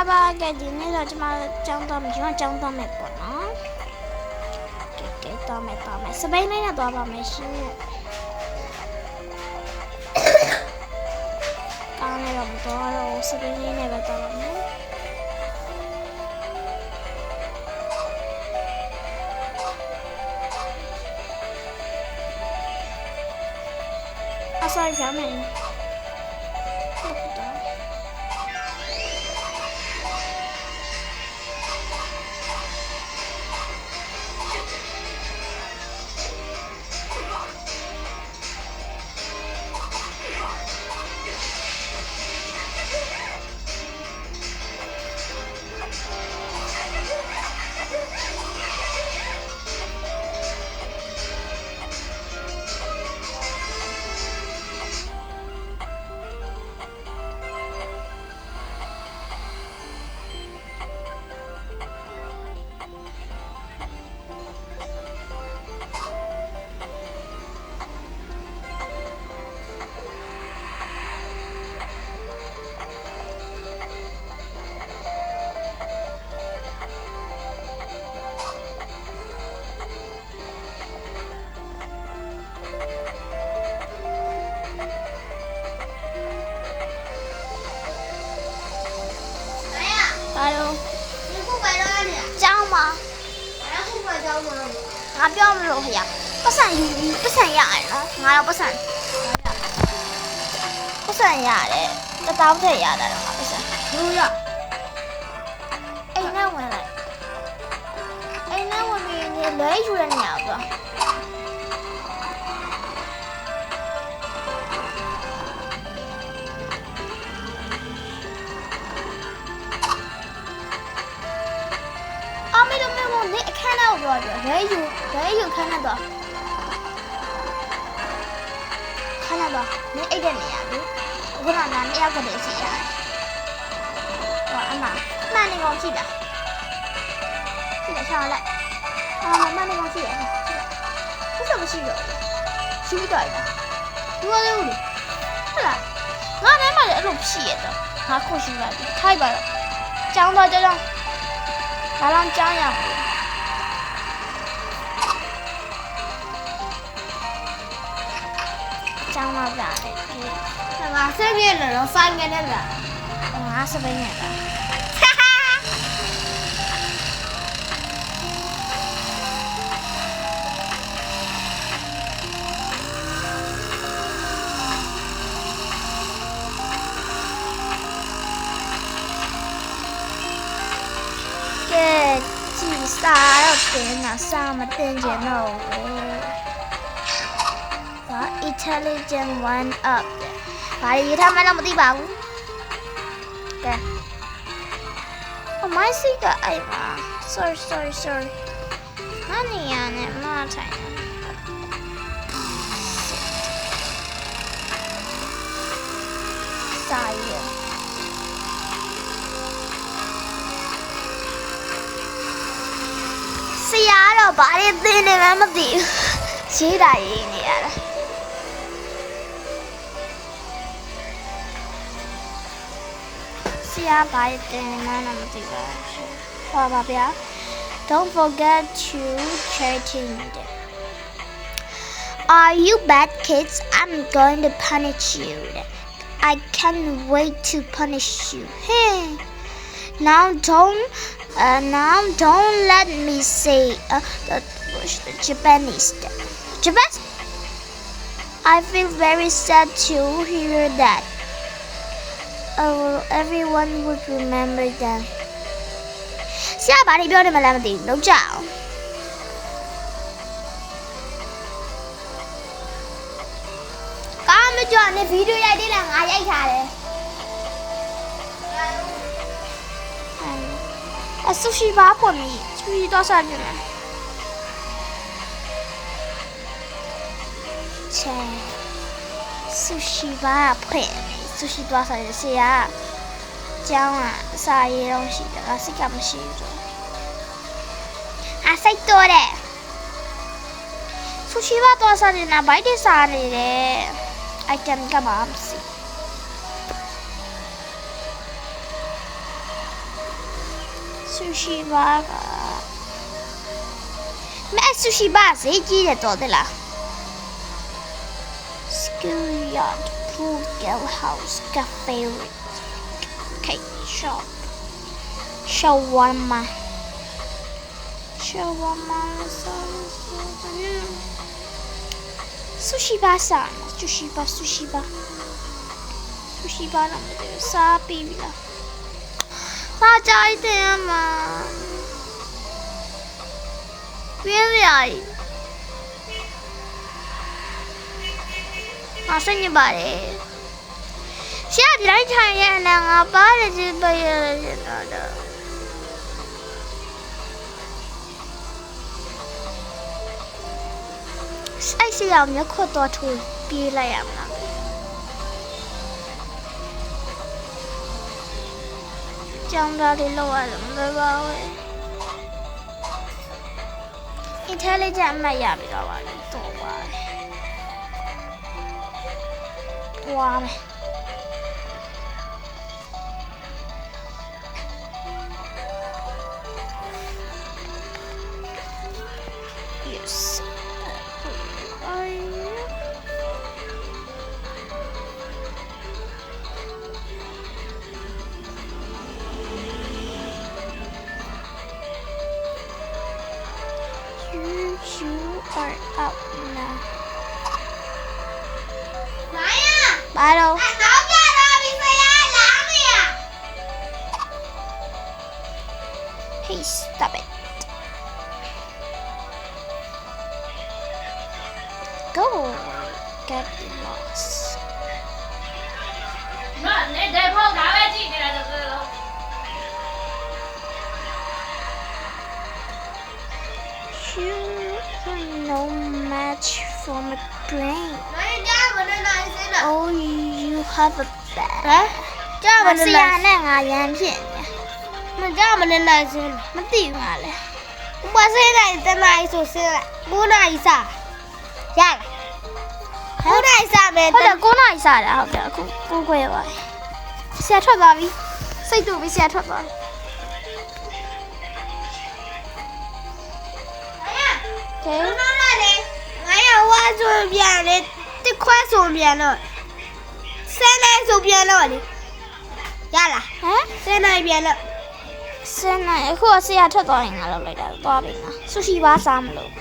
ပါကဲဒီနေ့တော့ကျွန်မကျောင်းတော့ကျွန်တော်ကျောင်းတော့မယ်ပေါ့နော်ကဲတော့မယ်စပိန်လေးနဲ့သွားပါမယ်ရှင်ကောင်းနေတော့စပိန်လေးနဲ့ပဲသွားပါမယ်အဆိုင်ရမယ်ငါပြောမလို့ခရပတ်စံရတယ်နော်ငါတော့ပတ်စံရတယ်တတောင်းထည့်ရတာတော့ငါပတ်စံဘူးရအိမ်နဲ့ဝင်လိုက်အိမ်နဲ့ဝင်ပြီးလဲယူရနေရပါ你看到我多少？没有看到多，看到多，你一点没呀？我那男的要跟你去呀？我阿妈，慢点给我记的，记得上来。啊，慢点给我记的，不是不是有，是不对的，我有的，好了，我那买的都屁的，还可惜了，太白了，讲到这种，还让讲呀。ကျောင်းမှာပြတယ်ဒီငါဆက်ပြည့်လို့တော့ဆိုင်ငယ်နဲ့လားငါစပိန်နဲ့လားကဲကြည်စားတော့တင်တာစားမတင်ကြတော့ဘူးIntelligent one up ဘာရေးထားမှလည်းမသိပါဘူးကဲအမိုင်းစီကအဲ့ပါ sorry နာနေရနဲ့မထိုင်စာရဆရာတော့ဘာတွေသင်နေမှမသိဘူးရေးတာရေးနေရတာDon't forget to charting. Are you bad kids? I'm going to punish you. I can't wait to punish you. Hey, now don't let me say the Japanese. Japanese? I feel very sad to hear that.Everyone would remember them. ဆရာဘာတွေပြောနေမှလည်းမသိဘူးလောက်ကြအောင်ကားမကြော်နေဗီဒီယိုရိုက်သေးလားငါရိုက်ထားတယ်ဆူရှီဘာဖွင့်ပြီဆူရှီတော့စားနေတယ်ချဲဆူရှီဘာဖွင့်ဆူရှီတော့စားနေဆရာကျောင်းကစာရေးတော့ရှိတယ်ငါစိတ်ကမရှိဘူးဆိုအစိတ်တော့တယ်ဆူရှီဘာတော့စားနေတာဘိုက်တွေစားနေတယ် item ကမှမရှိ sushi bar ကမဲ sushi bar ဈေးကြီးတယ်တော်တယ်လား Schoolyard Pool Girl House Cafe Cake Shop Shawarma Sushi bar စား sushi bar တော့မသိဘူးစားပြီးပြီလားစားကြိုက်တယ်အမပြင်းရည်အဆင်ပြေပါတယ်ရှာဒီတိုင်းထိုင်ရတဲ့ငါပါတယ်ကြည့်ပြရတဲ့တော့အဲ့စီအောင်မျက်ခွတ်တော့ထိုးပြေးလိုက်ရမှာကျောင်းသားတွေလောက်ရတယ်မလွယ်ပါဘူးအင်တယ်လီဂျင့်အမှတ်ရပြီတော့ပါတော့ပါတယ်ဝါမယ် Yes You are out now. Maya. Baro. Hey, stop it. Go. Get lost. You are no match for my brain. Oh, you have a bad. ကြာမလို့လာနဲ့ငါရမ်းဖြစ်နေမကြာမလို့လာစင်းမသိဘူးငါလဲဘွားစင်းလိုက်တနားဆိုစင်းလိုက်9နာရီစားရလား9နာရီစားမယ်ဟုတ်တယ်9နာရီစားတယ်ဟုတ်တယ်အခု9ခွဲပါဆရာထွက်သွားပြီစိတ်တူပြီဆရာထွက်သွားပြီကဲနော်လာလေငါရဝါဆိုပြန်လေတစ်ခွဲဆိုပြန်တော့ဆယ်နိုင်ဆိုပြန်တော့လေရလားဟမ်ဆယ်နိုင်ပြန်တော့ဆယ်နိုင်အခုဆရာထွက်သွားရင်ငါလောက်လိုက်တာသွားပြီငါဆူရှီဘာစားမလို့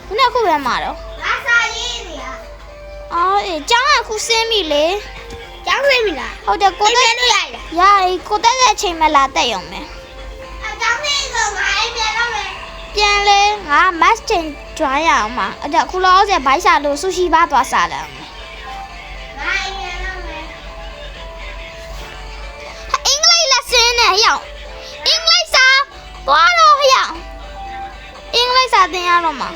ခုနကခုပဲမှာတော့ငါစားရင်းနေရအော်အေးကျောင်းကခုဆင်းပြီလေကျောင်းဆင်းပြီလားဟုတ်တယ်ကိုတက်လို့ရည်ကိုတက်တဲ့အချိန်မှလာတက်ရုံပဲအကျောင်းဆင်းဆိုငါအိမ်ပြန်တော့မယ်ပြန်လေငါ master ကျွမ်းရအောင်မှာအဲ့ဒါခုလောဆယ်ဘိုက်စားလို့ဆူရှီဘာသွားစားတယ်ငါအိမ်ပြန်တော့မယ်အင်္ဂလိပ်လက်စင်းနဲ့ဟျောင်းအင်္ဂလိပ်စာသွားတော့ဟျောင်းအင်္ဂလိပ်စာသင်ရတော့မှာ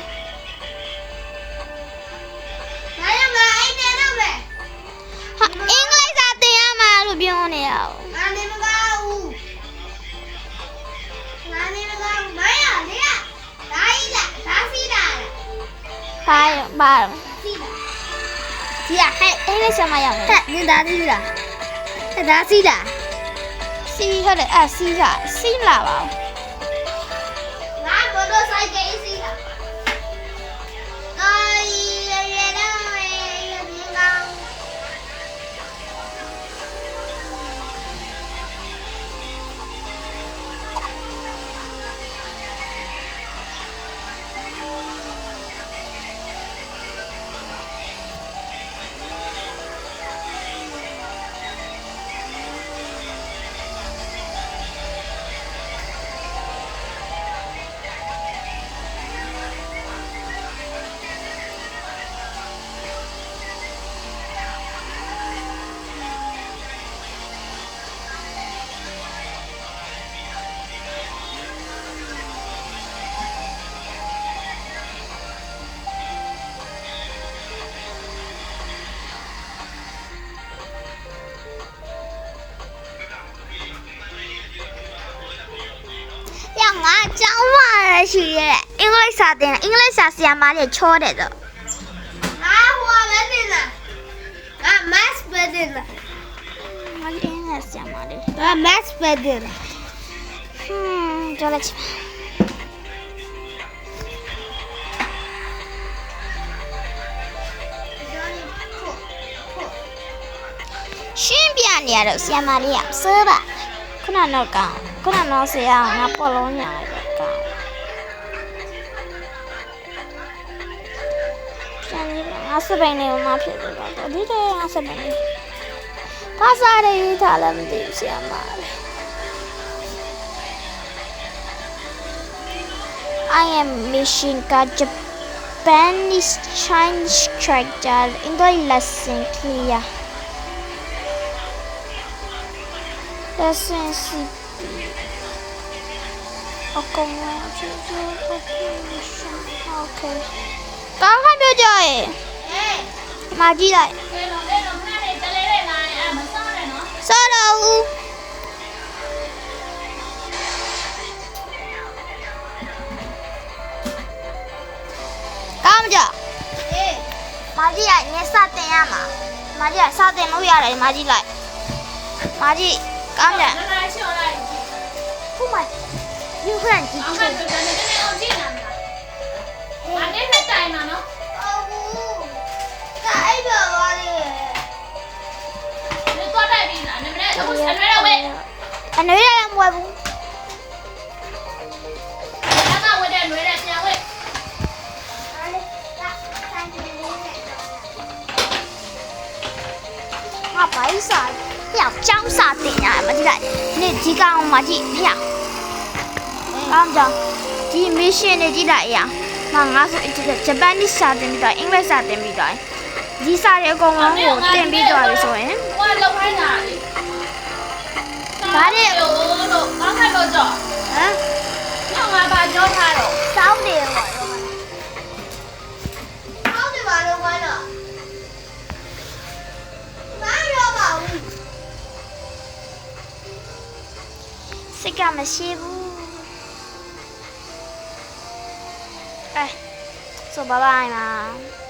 ငါရမအိမ်ပြန်တော့မယ်ဟာအင်္ဂလိပ်စာသင်ရမှာလို့ပြောနေရအောင်ငါနေမကောင်းဘူးငါနေမကောင်းမရလေဒါကြီးလားဒါစီးတာလားဘာစီးတာစီးရဟဲ့အင်္ဂလိပ်စာမရဘူးဟဲ့နင်ဒါစီးလားဟဲ့ဒါစီးလားစီးဟုတ်တယ်အဲ့စီးလာပါဦးငါဘောတော့ဆိုင်ကစီးလာကိုရရတော့ရမြင်ကောင်းငါကျောင်းမှာရှိရဲ့အင်္ဂလိပ်စာသင်အင်္ဂလိပ်စာဆရာမလေးချောတယ်တော့ငါဟိုပဲသင်တာငါ math ပဲသင်တာငါအင်္ဂလိပ်ဆရာမလေးငါ math ပဲသင်တာ叫来起吧。ရှင်းပြနေရတော့ဆီယမလေးကစိုးပါခုနတော့ဆရာငါပေါ်လုံးညာလိုက်တော့ကောင်းပြန်ပြီးငါစပိန်လေးကိုမှဖြစ်လို့တော့ဒီတဲ့ငါစပိန်လေးဘာစားရည်ထားလည်းမသိဘူးဆီယမလေး I am missing a Japanese Chinese character in the lesson clear. Lesson CP. Okay. Okay. Con hai bây giờ mà đi lại. Sao đâu? Cam chưa? Mà đi lại nghe sao tên à mà? Mà đi lại sao tên nó ra đấy mà đi lại. Mà đi cam chưa? Không phải. Nhưng không phải chỉ đi. Mà đến hết tay mà nó. Cái được rồi. Nếu có đây thì anh nói đâu vậy? Anh nói đây là mùi bún. Nó tao quay đây nói đây nha vậy. Ngọc phải sợ hiểu trong sợ tiền nhà mà đi lại nên chỉ cao mà chị hiểu không cho chị mission này chị lại à mà ngã sự Japanese sợ tiền bị đòi English sợ tiền bị đòi chị sợ để con nó ngủ tiền bị đòi rồi Qua lâu hay nào đi. Bà đi. Có thay đồ chỏ. hả Nhưng mà bà cho thay đồ. 6 điểm rồi 6 điểm rồi luôn rồi nèစိတ်ကမရှိဘူးအဲဆိုဘိုင်ဘိုင်ပါ